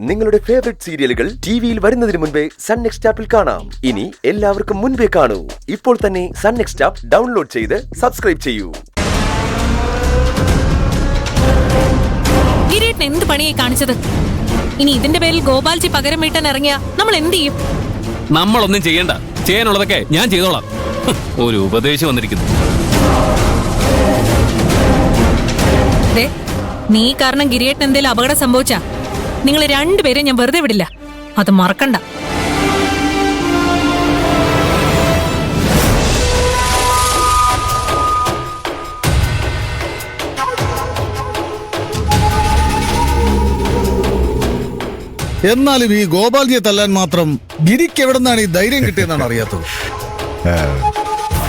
നിങ്ങളുടെ ഫേവറേറ്റ് സീരിയലുകൾ ടിവിയിൽ വരുന്നതിന് മുൻപേ സൺ നെക്സ്റ്റ് ആപ്പിൽ കാണാം. ഇനി എല്ലാവർക്കും മുൻപേ കാണൂ. ഇപ്പോൾ തന്നെ സൺ നെക്സ്റ്റ് ആപ്പ് ഡൗൺലോഡ് ചെയ്ത് സബ്സ്ക്രൈബ് ചെയ്യൂ. ഗിരീട്ടൻ എന്ത് പണിയായി കാണിച്ചത്? ഇനി ഇതിന്റെ പേരിൽ ഗോപാൽജി പകരം വീട്ടാൻ ഇറങ്ങിയ നമ്മൾ എന്ത് ചെയ്യും? നമ്മളൊന്നും ചെയ്യണ്ട, ചെയ്യാനുള്ളതൊക്കെ ഞാൻ ചെയ്തോളാം. ഒരു ഉപദേശം വന്നിരിക്കുന്നു. നീ കാരണം ഗിരീട്ടൻ എന്തേലും അപകടം സംഭവിച്ചാ നിങ്ങൾ രണ്ടുപേരും ഞാൻ വെറുതെ വിടില്ല, അത് മറക്കണ്ട. എന്നാലും ഈ ഗോപാൽജിയെ തല്ലാൻ മാത്രം ഗിരിക്ക് എവിടെന്നാണ് ഈ ധൈര്യം കിട്ടിയെന്നാണ് അറിയാത്തത്.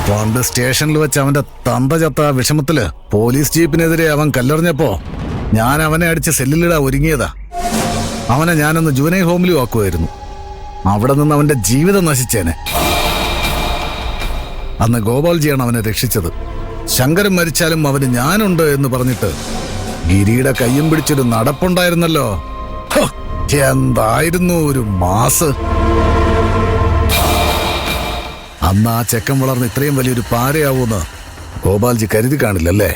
പണ്ട് സ്റ്റേഷനിൽ വെച്ച് അവന്റെ തന്ത ചത്ത വിഷമത്തില് പോലീസ് ജീപ്പിനെതിരെ അവൻ കല്ലെറിഞ്ഞപ്പോ ഞാൻ അവനെ അടിച്ച് സെല്ലിലിടാ ഒരുങ്ങിയതാ. അവനെ ഞാനൊന്ന് ജൂനൈൽ ഹോമിലും ആക്കുമായിരുന്നു. അവിടെ നിന്ന് അവന്റെ ജീവിതം നശിച്ചേനെ. അന്ന് ഗോപാൽജിയാണ് അവനെ രക്ഷിച്ചത്. ശങ്കരൻ മരിച്ചാലും അവന് ഞാനുണ്ട് എന്ന് പറഞ്ഞിട്ട് ഗിരിയുടെ കയ്യും പിടിച്ചൊരു നടപ്പുണ്ടായിരുന്നല്ലോ. എന്തായിരുന്നു ഒരു മാസ്! അന്ന് ആ ചെക്കൻ വളർന്ന് ഇത്രയും വലിയൊരു പാരയാവൂന്ന് ഗോപാൽജി കരുതി കാണില്ലല്ലേ?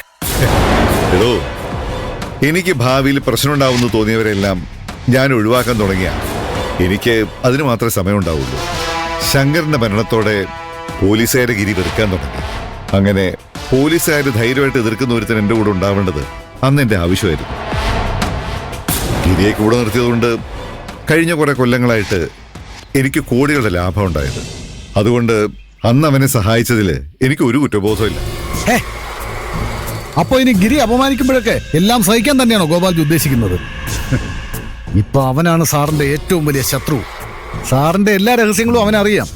എടോ, എനിക്ക് ഭാവിയിൽ പ്രശ്നമുണ്ടാവുമെന്ന് തോന്നിയവരെല്ലാം ഞാൻ ഒഴിവാക്കാൻ തുടങ്ങിയ എനിക്ക് അതിന് മാത്രമേ സമയമുണ്ടാവുള്ളൂ. ശങ്കരന്റെ മരണത്തോടെ പോലീസുകാരെ ഗിരി വെറുക്കാൻ തുടങ്ങി. അങ്ങനെ പോലീസുകാർ ധൈര്യമായിട്ട് എതിർക്കുന്ന ഒരുത്തൻ എൻ്റെ കൂടെ ഉണ്ടാവേണ്ടത് അന്ന് എൻ്റെ ആവശ്യമായിരുന്നു. ഗിരിയെ കൂടെ നിർത്തിയതുകൊണ്ട് കഴിഞ്ഞ കുറെ കൊല്ലങ്ങളായിട്ട് എനിക്ക് കോടികളുടെ ലാഭം ഉണ്ടായത്. അതുകൊണ്ട് അന്ന് അവനെ സഹായിച്ചതിൽ എനിക്ക് ഒരു കുറ്റബോധമില്ല. അപ്പൊ ഇനി ഗിരി അപമാനിക്കുമ്പോഴൊക്കെ എല്ലാം സഹിക്കാൻ തന്നെയാണോ ഗോപാൽജി ഉദ്ദേശിക്കുന്നത്? ഇപ്പൊ അവനാണ് സാറിന്റെ ഏറ്റവും വലിയ ശത്രു. സാറിന്റെ എല്ലാ രഹസ്യങ്ങളും അവനറിയാം.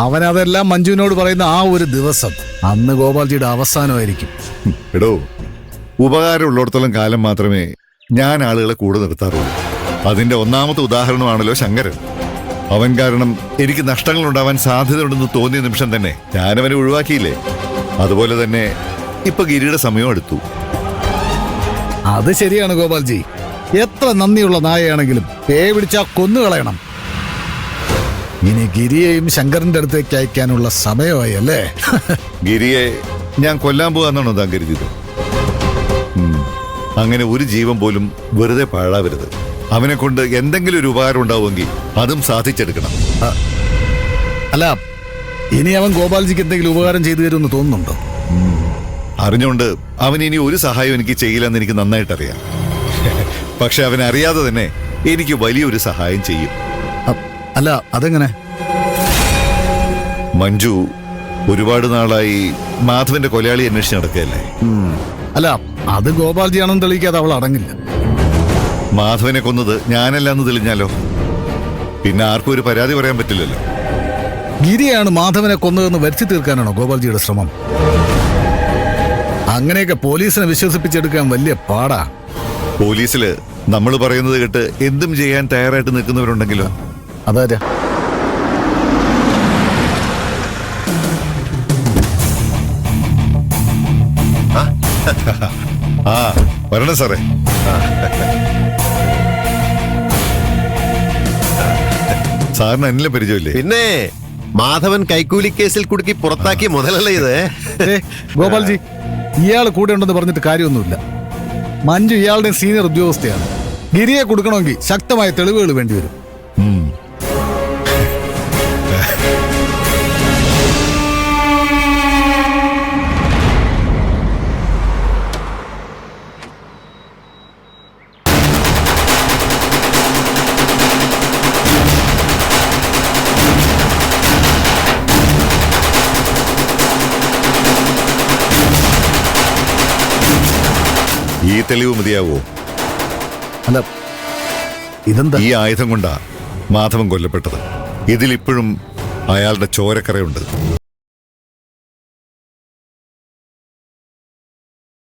അവനതെല്ലാം മഞ്ജുവിനോട് പറയുന്ന ആ ഒരു ദിവസം അന്ന് ഗോപാൽജിയുടെ അവസാനമായിരിക്കും. എടോ, ഉപകാരമുള്ളിടത്തോളം കാലം മാത്രമേ ഞാൻ ആളുകളെ കൂടെ നിർത്താറുള്ളൂ. അതിന്റെ ഒന്നാമത്തെ ഉദാഹരണമാണല്ലോ ശങ്കരൻ. അവൻ കാരണം എനിക്ക് നഷ്ടങ്ങൾ ഉണ്ടാവാൻ സാധ്യതയുണ്ടെന്ന് തോന്നിയ നിമിഷം തന്നെ ഞാനവനെ ഒഴിവാക്കിയില്ലേ? അതുപോലെ തന്നെ ഇപ്പൊ ഗിരിയുടെ സമയം എടുത്തു. അത് ശരിയാണ് ഗോപാൽജി. എത്ര നന്ദിയുള്ള നായയാണെങ്കിലും പേ പിടിച്ചാ കൊന്നുകളയണം. ഇനി ഗിരിയെയും ശങ്കരന്റെ അടുത്തേക്ക് അയക്കാനുള്ള സമയമായി അല്ലേ? ഗിരിയെ ഞാൻ കൊല്ലാൻ പോകാന്നാണോ താൻ കരുതിയത്? അങ്ങനെ ഒരു ജീവൻ പോലും വെറുതെ പാഴാവരുത്. അവനെ കൊണ്ട് എന്തെങ്കിലും ഒരു ഉപകാരം ഉണ്ടാവുമെങ്കിൽ അതും സാധിച്ചെടുക്കണം. അല്ല, ഇനി അവൻ ഗോപാൽജിക്ക് എന്തെങ്കിലും ഉപകാരം ചെയ്തു തരുമെന്ന് തോന്നുന്നുണ്ടോ? അറിഞ്ഞുകൊണ്ട് അവൻ ഇനി ഒരു സഹായം എനിക്ക് ചെയ്യില്ലെന്ന് എനിക്ക് നന്നായിട്ടറിയാം. പക്ഷെ അവൻ അറിയാതെ തന്നെ എനിക്ക് വലിയൊരു സഹായം ചെയ്യും. അല്ല, അതെങ്ങനെ? മഞ്ജു ഒരുപാട് നാളായി മാധവന്റെ കൊലയാളി അന്വേഷിച്ച് നടക്കുകയല്ലേ? അല്ല, അത് ഗോപാൽജിയാണെന്ന് തെളിയിക്കാതെ അവൾ അടങ്ങില്ല. മാധവനെ കൊന്നത് ഞാനല്ലാന്ന് തെളിഞ്ഞാലോ? പിന്നെ ആർക്കും ഒരു പരാതി പറയാൻ പറ്റില്ലല്ലോ. ഗിരിയാണ് മാധവനെ കൊന്നതെന്ന് വരുത്തി തീർക്കാനാണോ ഗോപാൽജിയുടെ ശ്രമം? അങ്ങനെയൊക്കെ പോലീസിനെ വിശ്വസിപ്പിച്ചെടുക്കാൻ വലിയ പാടാ. പോലീസില് നമ്മൾ പറയുന്നത് കേട്ട് എന്തും ചെയ്യാൻ തയ്യാറായിട്ട് നിൽക്കുന്നവരുണ്ടെങ്കിലോ? അതാരാ? ആ, വരണം സാറേ. സാറിന് എന്നിലെ പരിചയമില്ലേ? പിന്നെ മാധവൻ കൈക്കൂലി കേസിൽ കുടുക്കി പുറത്താക്കിയ മുതലല്ലേ ഇത്? ഗോപാൽജി, ഇയാൾ കൂടെ ഉണ്ടെന്ന് പറഞ്ഞിട്ട് കാര്യമൊന്നുമില്ല. മഞ്ജു ഇയാളുടെ സീനിയർ ഉദ്യോഗസ്ഥയാണ്. ഗിരിയെ കൊടുക്കണമെങ്കിൽ ശക്തമായ തെളിവുകൾ വേണ്ടിവരും. ഈ തെളിവ് മതിയാവോ? അല്ല, ഇതെന്താ? ഈ ആയുധം കൊണ്ടാ മാധവൻ കൊല്ലപ്പെട്ടത്. ഇതിലിപ്പോഴും അയാളുടെ ചോരക്കറയുണ്ട്.